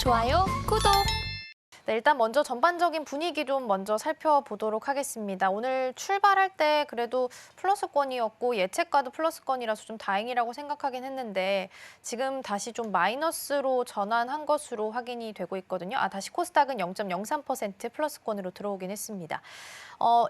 좋아요, 구독! 네, 일단 먼저 전반적인 분위기 좀 먼저 살펴보도록 하겠습니다. 오늘 출발할 때 그래도 플러스권이었고 예측과도 플러스권이라서 좀 다행이라고 생각하긴 했는데 지금 다시 좀 마이너스로 전환한 것으로 확인이 되고 있거든요. 다시 코스닥은 0.03% 플러스권으로 들어오긴 했습니다.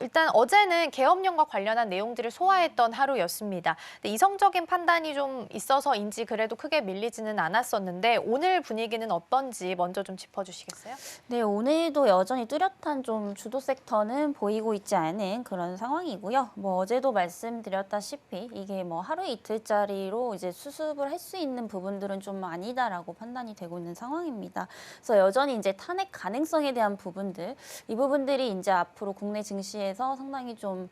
일단 어제는 계엄령과 관련한 내용들을 소화했던 하루였습니다. 근데 이성적인 판단이 좀 있어서인지 그래도 크게 밀리지는 않았었는데 오늘 분위기는 어떤지 먼저 좀 짚어주시겠어요? 네, 오늘도 여전히 뚜렷한 좀 주도 섹터는 보이고 있지 않은 그런 상황이고요. 뭐 어제도 말씀드렸다시피 이게 뭐 하루 이틀짜리로 이제 수습을 할 수 있는 부분들은 좀 아니다라고 판단이 되고 있는 상황입니다. 그래서 여전히 이제 탄핵 가능성에 대한 부분들, 이 부분들이 이제 앞으로 국내 증시에서 상당히 좀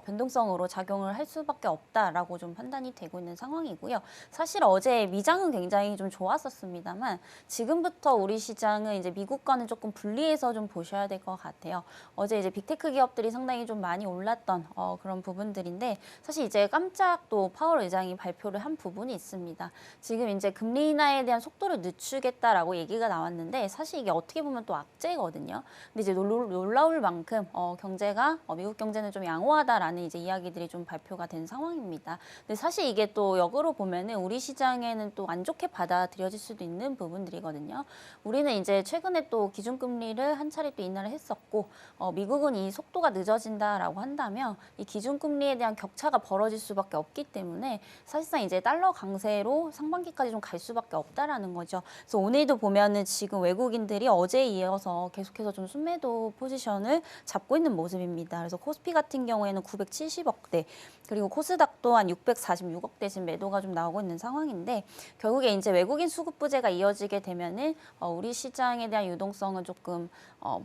변동성으로 작용을 할 수밖에 없다라고 좀 판단이 되고 있는 상황이고요. 사실 어제 미장은 굉장히 좀 좋았었습니다만 지금부터 우리 시장은 이제 미국과는 조금 분리해서 좀 보셔야 될 것 같아요. 어제 이제 빅테크 기업들이 상당히 좀 많이 올랐던 그런 부분들인데 사실 이제 깜짝 또 파월 의장이 발표를 한 부분이 있습니다. 지금 이제 금리 인하에 대한 속도를 늦추겠다라고 얘기가 나왔는데 사실 이게 어떻게 보면 또 악재거든요. 근데 이제 놀라울 만큼 경제가 미국 경제는 좀 양호하다라는 이제 이야기들이 좀 발표가 된 상황입니다. 근데 사실 이게 또 역으로 보면은 우리 시장에는 또 안 좋게 받아들여질 수도 있는 부분들이거든요. 우리는 이제 최근에 또 기준금리를 한 차례 또 인하를 했었고 미국은 이 속도가 늦어진다라고 한다면 이 기준금리에 대한 격차가 벌어질 수밖에 없기 때문에 사실상 이제 달러 강세로 상반기까지 좀 갈 수밖에 없다라는 거죠. 그래서 오늘도 보면은 지금 외국인들이 어제에 이어서 계속해서 좀 순매도 포지션을 잡고 있는 모습입니다. 그래서 코스피 같은 경우에는 970억대 그리고 코스닥도 한 646억대 지금 매도가 좀 나오고 있는 상황인데 결국에 이제 외국인 수급 부재가 이어지게 되면은 우리 시장에 대한 유동성은 조금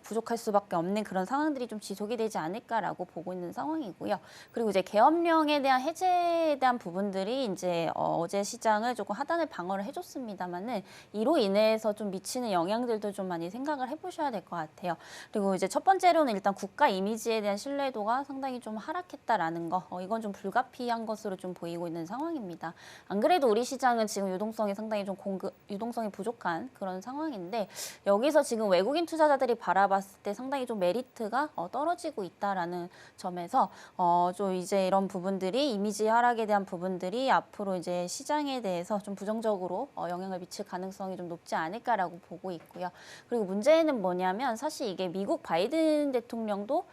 부족할 수밖에 없는 그런 상황들이 좀 지속이 되지 않을까라고 보고 있는 상황이고요. 그리고 이제 계엄령에 대한 해제에 대한 부분들이 이제 어제 시장을 조금 하단을 방어를 해줬습니다만은 이로 인해서 좀 미치는 영향들도 좀 많이 생각을 해보셔야 될 것 같아요. 그리고 이제 첫 번째로는 일단 국가 이미지에 대한 신뢰도가 상당히 좀 하락했다라는 거, 이건 좀 불가피한 것으로 좀 보이고 있는 상황입니다. 안 그래도 우리 시장은 지금 유동성이 상당히 좀 유동성이 부족한 그런 상황인데 여기서 지금 외국인 투자자들이 바라봤을 때 상당히 좀 메리트가 떨어지고 있다라는 점에서 좀 이제 이런 부분들이 이미지 하락에 대한 부분들이 앞으로 이제 시장에 대해서 좀 부정적으로 영향을 미칠 가능성이 좀 높지 않을까라고 보고 있고요. 그리고 문제는 뭐냐면 사실 이게 미국 바이든 대통령도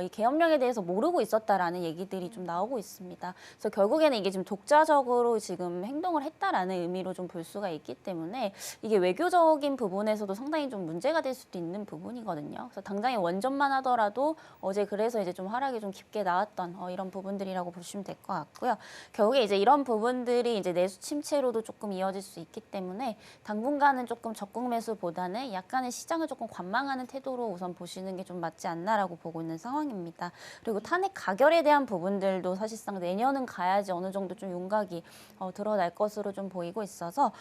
이 계엄령에 대해서 모르고 있었다라는 얘기들이 좀 나오고 있습니다. 그래서 결국에는 이게 지금 독자적으로 지금 행동을 했다라는 의미로 좀 볼 수가 있기 때문에 이게 외교적인 부분에서도 상당히 좀 문제가 될 수도 있는 부분이거든요. 그래서 당장에 원전만 하더라도 어제 그래서 이제 좀 하락이 좀 깊게 나왔던 이런 부분들이라고 보시면 될 것 같고요. 결국에 이제 이런 부분들이 이제 내수 침체로도 조금 이어질 수 있기 때문에 당분간은 조금 적극 매수보다는 약간의 시장을 조금 관망하는 태도로 우선 보시는 게 좀 맞지 않나라고 보고 있는 상황입니다. 그리고 탄핵 가결에 대한 부분들도 사실상 내년은 가야지 어느 정도 좀 윤곽이 드러날 것으로 좀 보이고 있어서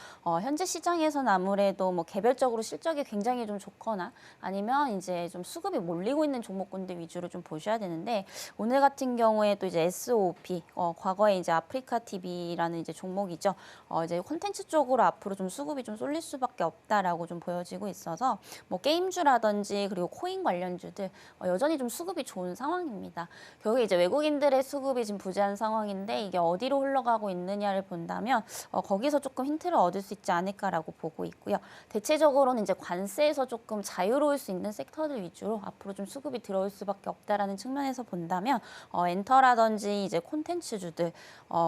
현재 시장에서는 아무래도 뭐 개별적으로 실적이 굉장히 좀 좋거나 아니면 이제 좀 수급이 몰리고 있는 종목군들 위주로 좀 보셔야 되는데 오늘 같은 경우에 또 이제 SOP 과거에 이제 아프리카 TV라는 이제 종목이죠. 이제 콘텐츠 쪽으로 앞으로 좀 수급이 좀 쏠릴 수밖에 없다라고 좀 보여지고 있어서 뭐 게임주라든지 그리고 코인 관련주들 여전히 좀 수급이 좋은 상황입니다. 결국에 이제 외국인들의 수급이 지금 부재한 상황인데 이게 어디로 흘러가고 있느냐를 본다면 거기서 조금 힌트를 얻을 수 있지 않을까라고 보고 있고요. 대체적으로는 이제 관세에서 조금 자유로울 수 있는 섹터들 위주로 앞으로 좀 수급이 들어올 수밖에 없다라는 측면에서 본다면 엔터라든지 이제 콘텐츠주들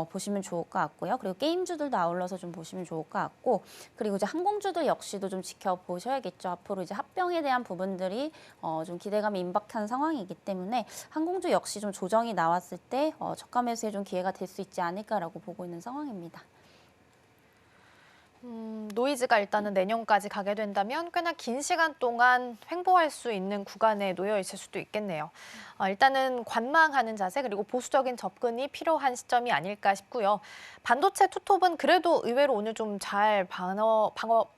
보시면 좋을 것 같고요. 그리고 게임주들도 아울러서 좀 보시면 좋을 것 같고 그리고 이제 항공주들 역시도 좀 지켜보셔야겠죠. 앞으로 이제 합병에 대한 부분들이 좀 기대감이 임박한 상황이기 때문에 항공주 역시 좀 조정이 나왔을 때 저가 매수에 좀 기회가 될 수 있지 않을까라고 보고 있는 상황입니다. 노이즈가 일단은 내년까지 가게 된다면 꽤나 긴 시간 동안 횡보할 수 있는 구간에 놓여 있을 수도 있겠네요. 일단은 관망하는 자세 그리고 보수적인 접근이 필요한 시점이 아닐까 싶고요. 반도체 투톱은 그래도 의외로 오늘 좀 잘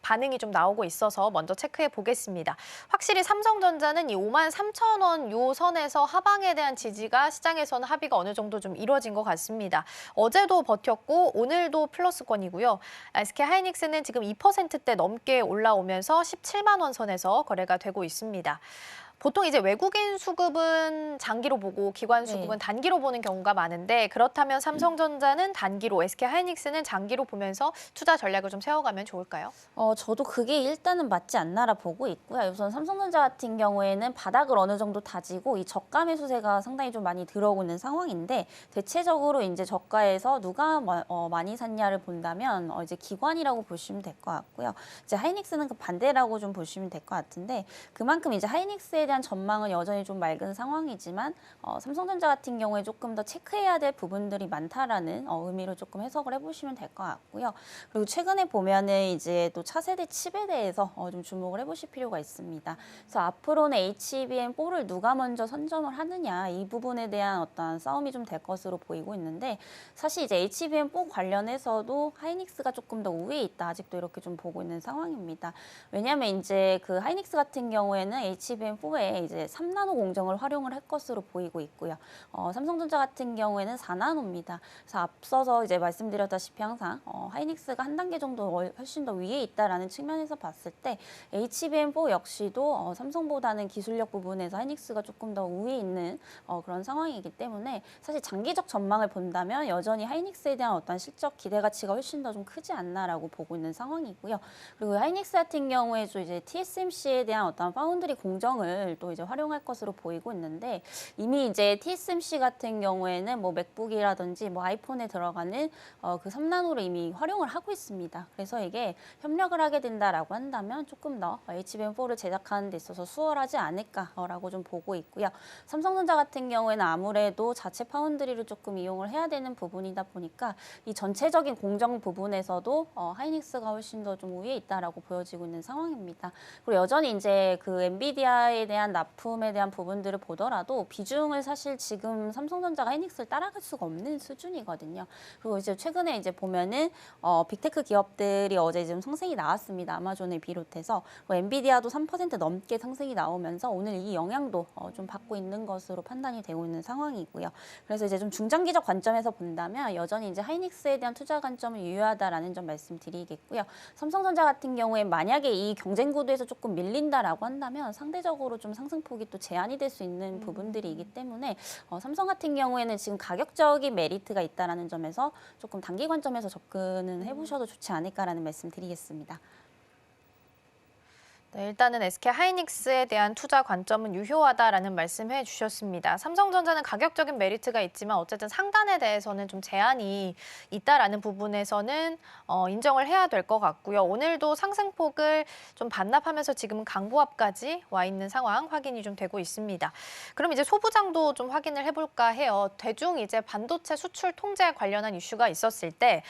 반응이 좀 나오고 있어서 먼저 체크해 보겠습니다. 확실히 삼성전자는 이 53,000원 요 선에서 하방에 대한 지지가 시장에서는 합의가 어느 정도 좀 이루어진 것 같습니다. 어제도 버텼고 오늘도 플러스권이고요. SK 하이닉스 하이닉스는 지금 2%대 넘게 올라오면서 17만 원 선에서 거래가 되고 있습니다. 보통 이제 외국인 수급은 장기로 보고 기관 수급은 네. 단기로 보는 경우가 많은데 그렇다면 삼성전자는 단기로, SK하이닉스는 장기로 보면서 투자 전략을 좀 세워가면 좋을까요? 저도 그게 일단은 맞지 않나라 보고 있고요. 우선 삼성전자 같은 경우에는 바닥을 어느 정도 다지고 이 저가 매수세가 상당히 좀 많이 들어오고 있는 상황인데 대체적으로 이제 저가에서 누가 많이 샀냐를 본다면 이제 기관이라고 보시면 될 것 같고요. 이제 하이닉스는 그 반대라고 좀 보시면 될 것 같은데 그만큼 이제 하이닉스에 대한 전망은 여전히 좀 맑은 상황이지만 삼성전자 같은 경우에 조금 더 체크해야 될 부분들이 많다라는 의미로 조금 해석을 해보시면 될 것 같고요. 그리고 최근에 보면은 이제 또 차세대 칩에 대해서 좀 주목을 해보실 필요가 있습니다. 그래서 앞으로는 HBM4를 누가 먼저 선점을 하느냐 이 부분에 대한 어떤 싸움이 좀 될 것으로 보이고 있는데 사실 이제 HBM4 관련해서도 하이닉스가 조금 더 우위에 있다 아직도 이렇게 좀 보고 있는 상황입니다. 왜냐하면 이제 그 하이닉스 같은 경우에는 HBM4에 이제 3나노 공정을 활용을 할 것으로 보이고 있고요. 삼성전자 같은 경우에는 4나노입니다. 그래서 앞서서 이제 말씀드렸다시피 항상 하이닉스가 한 단계 정도 훨씬 더 위에 있다라는 측면에서 봤을 때 HBM4 역시도 삼성보다는 기술력 부분에서 하이닉스가 조금 더 우위에 있는 그런 상황이기 때문에 사실 장기적 전망을 본다면 여전히 하이닉스에 대한 어떤 실적 기대 가치가 훨씬 더 좀 크지 않나라고 보고 있는 상황이고요. 그리고 하이닉스 같은 경우에도 이제 TSMC에 대한 어떤 파운드리 공정을 또 이제 활용할 것으로 보이고 있는데 이미 이제 TSMC 같은 경우에는 뭐 맥북이라든지 뭐 아이폰에 들어가는 그 3나노를 이미 활용을 하고 있습니다. 그래서 이게 협력을 하게 된다라고 한다면 조금 더 HBM4를 제작하는 데 있어서 수월하지 않을까라고 좀 보고 있고요. 삼성전자 같은 경우에는 아무래도 자체 파운드리를 조금 이용을 해야 되는 부분이다 보니까 이 전체적인 공정 부분에서도 하이닉스가 훨씬 더 좀 우위에 있다라고 보여지고 있는 상황입니다. 그리고 여전히 이제 그 엔비디아에 대한 납품에 대한 부분들을 보더라도 비중을 사실 지금 삼성전자가 하이닉스를 따라갈 수가 없는 수준이거든요. 그리고 이제 최근에 이제 보면은 빅테크 기업들이 어제 지금 상승이 나왔습니다. 아마존을 비롯해서 엔비디아도 3% 넘게 상승이 나오면서 오늘 이 영향도 좀 받고 있는 것으로 판단이 되고 있는 상황이고요. 그래서 이제 좀 중장기적 관점에서 본다면 여전히 이제 하이닉스에 대한 투자 관점은 유효하다라는 점 말씀드리겠고요. 삼성전자 같은 경우에 만약에 이 경쟁 구도에서 조금 밀린다라고 한다면 상대적으로 좀 상승폭이 또 제한이 될 수 있는 부분들이기 때문에 삼성 같은 경우에는 지금 가격적인 메리트가 있다라는 점에서 조금 단기 관점에서 접근은 해보셔도 좋지 않을까라는 말씀 드리겠습니다. 네, 일단은 SK하이닉스에 대한 투자 관점은 유효하다라는 말씀해 주셨습니다. 삼성전자는 가격적인 메리트가 있지만 어쨌든 상단에 대해서는 좀 제한이 있다라는 부분에서는 인정을 해야 될 것 같고요. 오늘도 상승폭을 좀 반납하면서 지금 강보합까지 와 있는 상황 확인이 좀 되고 있습니다. 그럼 이제 소부장도 좀 확인을 해볼까 해요. 대중 이제 반도체 수출 통제 관련한 이슈가 있었을 때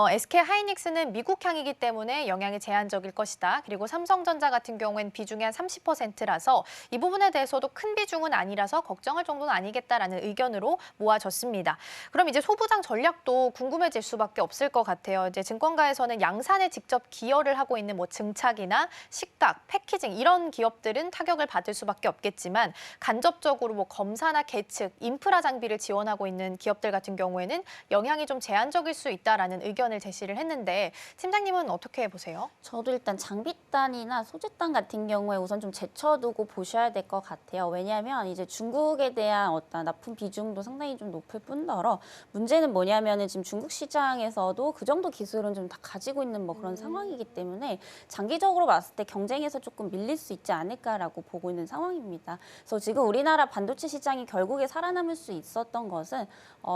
SK하이닉스는 미국향이기 때문에 영향이 제한적일 것이다. 그리고 삼성전자 같은 경우엔 비중이 한 30%라서 이 부분에 대해서도 큰 비중은 아니라서 걱정할 정도는 아니겠다라는 의견으로 모아졌습니다. 그럼 이제 소부장 전략도 궁금해질 수밖에 없을 것 같아요. 이제 증권가에서는 양산에 직접 기여를 하고 있는 뭐 증착이나 식각, 패키징 이런 기업들은 타격을 받을 수밖에 없겠지만 간접적으로 뭐 검사나 계측, 인프라 장비를 지원하고 있는 기업들 같은 경우에는 영향이 좀 제한적일 수 있다라는 의견을 제시를 했는데 팀장님은 어떻게 보세요? 저도 일단 장비단이나 소재단 같은 경우에 우선 좀 제쳐두고 보셔야 될 것 같아요. 왜냐하면 이제 중국에 대한 어떤 납품 비중도 상당히 좀 높을 뿐더러 문제는 뭐냐면은 지금 중국 시장에서도 그 정도 기술은 좀 다 가지고 있는 뭐 그런 상황이기 때문에 장기적으로 봤을 때 경쟁에서 조금 밀릴 수 있지 않을까라고 보고 있는 상황입니다. 그래서 지금 우리나라 반도체 시장이 결국에 살아남을 수 있었던 것은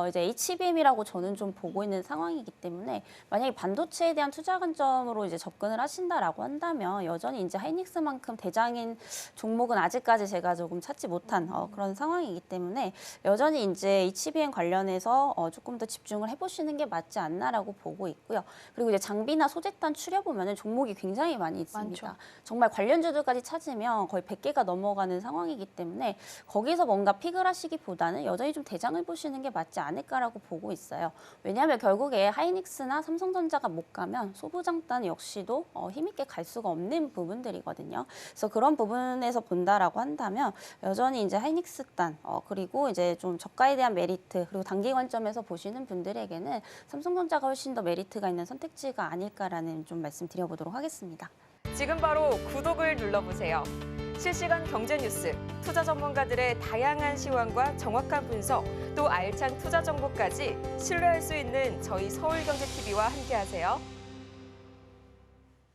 이제 HBM이라고 저는 좀 보고 있는 상황이기 때문에 만약에 반도체에 대한 투자 관점으로 이제 접근을 하신다라고 한다면 여전히 이제 하이닉스만큼 대장인 종목은 아직까지 제가 조금 찾지 못한 그런 상황이기 때문에 여전히 이제 HBM 관련해서 조금 더 집중을 해보시는 게 맞지 않나라고 보고 있고요. 그리고 이제 장비나 소재단 추려보면은 종목이 굉장히 많이 있습니다. 많죠. 정말 관련주들까지 찾으면 거의 100개가 넘어가는 상황이기 때문에 거기서 뭔가 픽을 하시기보다는 여전히 좀 대장을 보시는 게 맞지 않을까라고 보고 있어요. 왜냐하면 결국에 하이닉스나 삼성전자가 못 가면 소부장단 역시도 힘있게 갈 수가 없는 부분들이 상황들이거든요. 그래서 그런 부분에서 본다라고 한다면 여전히 이제 하이닉스단 그리고 이제 좀 저가에 대한 메리트 그리고 단기 관점에서 보시는 분들에게는 삼성전자가 훨씬 더 메리트가 있는 선택지가 아닐까라는 좀 말씀드려보도록 하겠습니다. 지금 바로 구독을 눌러보세요. 실시간 경제 뉴스, 투자 전문가들의 다양한 시황과 정확한 분석, 또 알찬 투자 정보까지 신뢰할 수 있는 저희 서울경제TV와 함께하세요.